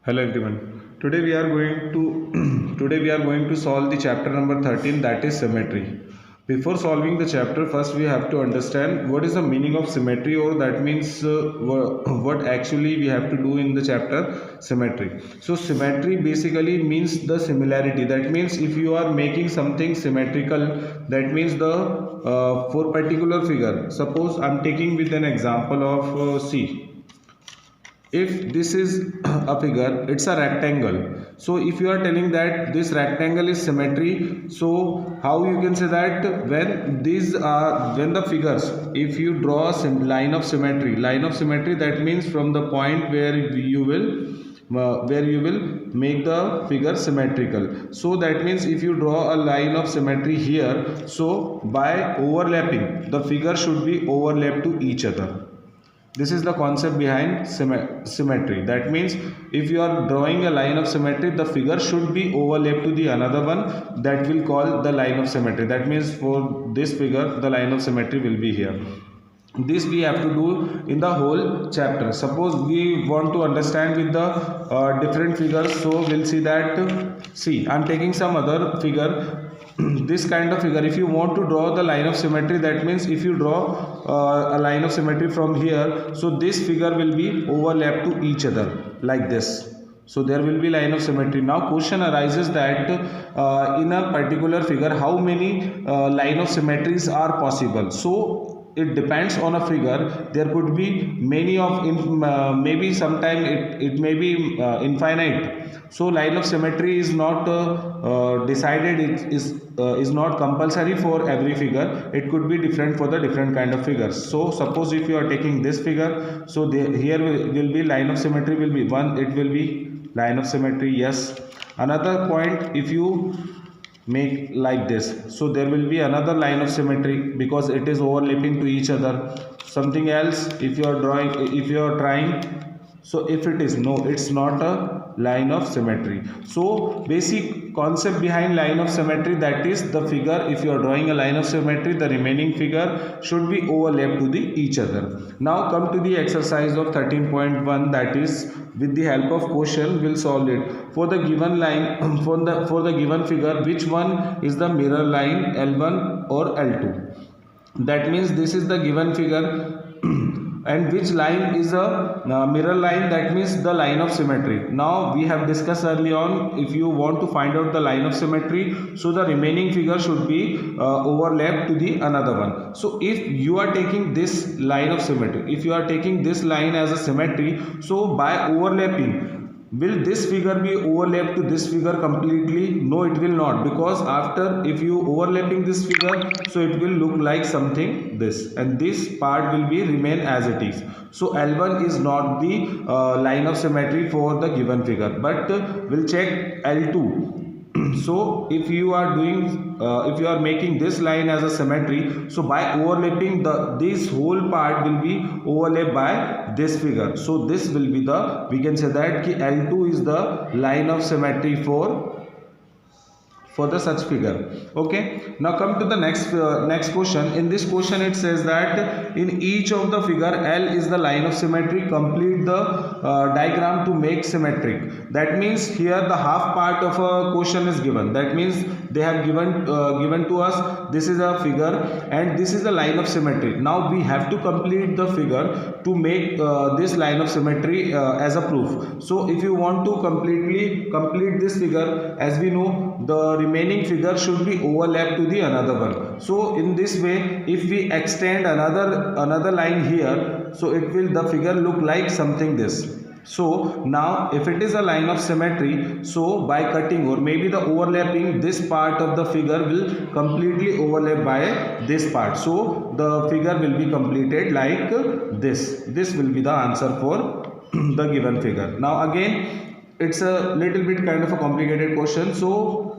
Hello everyone. Today we are going to today we are going to solve the chapter number 13, that is symmetry. Before solving the chapter, first we have to understand what is the meaning of symmetry, or that means what actually we have to do in the chapter symmetry. So symmetry basically means the similarity. That means if you are making something symmetrical, that means the for particular figure. Suppose I am taking with an example of C. If this is a figure, it's a rectangle. So if you are telling that this rectangle is symmetry, so how you can say that when the figures, if you draw a line of symmetry, that means from the point where you will make the figure symmetrical. So that means if you draw a line of symmetry here, so by overlapping, the figure should be overlapped to each other. This is the concept behind symmetry. That means if you are drawing a line of symmetry, the figure should be overlapped to the another one. That will call the line of symmetry. That means for this figure, the line of symmetry will be here. This we have to do in the whole chapter. Suppose we want to understand with the different figures, so we'll see that. See, I'm taking some other figure. This kind of figure, if you want to draw the line of symmetry, that means if you draw a line of symmetry from here, so this figure will be overlapped to each other like this. So there will be line of symmetry. Now question arises that in a particular figure, how many line of symmetries are possible. So it depends on a figure. There could be many of maybe sometime it may be infinite. So line of symmetry is not decided. It is not compulsory for every figure. It could be different for the different kind of figures. So suppose if you are taking this figure, so here will be line of symmetry will be 1. It will be line of symmetry, yes. Another point, if you make like this, so there will be another line of symmetry because it is overlapping to each other. Something else, if you are drawing, if you are trying, so if it is no, it's not a line of symmetry. So basic concept behind line of symmetry, that is the figure, if you are drawing a line of symmetry, the remaining figure should be overlapped to each other. Now come to the exercise of 13.1, that is with the help of question we'll solve it. For the given line, for the given figure, which one is the mirror line, L1 or L2? That means this is the given figure and which line is a mirror line, that means the line of symmetry. Now we have discussed early on, if you want to find out the line of symmetry, so the remaining figure should be overlapped to the another one. So if you are taking this line of symmetry, if you are taking this line as a symmetry, so by overlapping, will this figure be overlapped to this figure completely? No, it will not, because after if you overlapping this figure, so it will look like something this, and this part will be remain as it is. So L1 is not the line of symmetry for the given figure, but we'll check L2. So if you are doing if you are making this line as a symmetry, so by overlapping, this whole part will be overlapped by this figure. So this will be the, we can say that L2 is the line of symmetry for the such figure. Okay, now come to the next question. In this question it says that in each of the figure, L is the line of symmetry. Complete the diagram to make symmetric. That means here the half part of a question is given. That means they have given to us, this is a figure and this is the line of symmetry. Now we have to complete the figure to make this line of symmetry as a proof. So if you want to completely complete this figure, as we know, the remaining figure should be overlapped to the another one. So in this way, if we extend another line here, so it will, the figure look like something this. So now if it is a line of symmetry, so by cutting or maybe the overlapping, this part of the figure will completely overlap by this part. So the figure will be completed like this. This will be the answer for the given figure. Now again, it's a little bit kind of a complicated question. So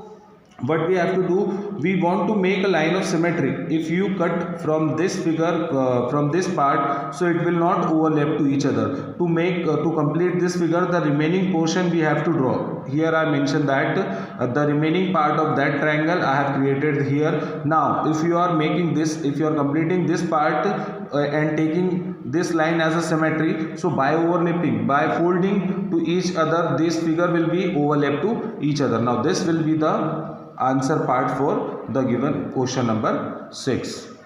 what we have to do, we want to make a line of symmetry. If you cut from this figure, from this part, so it will not overlap to each other. To make to complete this figure, the remaining portion we have to draw. Here I mentioned that the remaining part of that triangle I have created here. Now if you are making this, if you are completing this part and taking this line as a symmetry. So by overlapping, by folding to each other, this figure will be overlapped to each other. Now this will be the answer part for the given question number 6.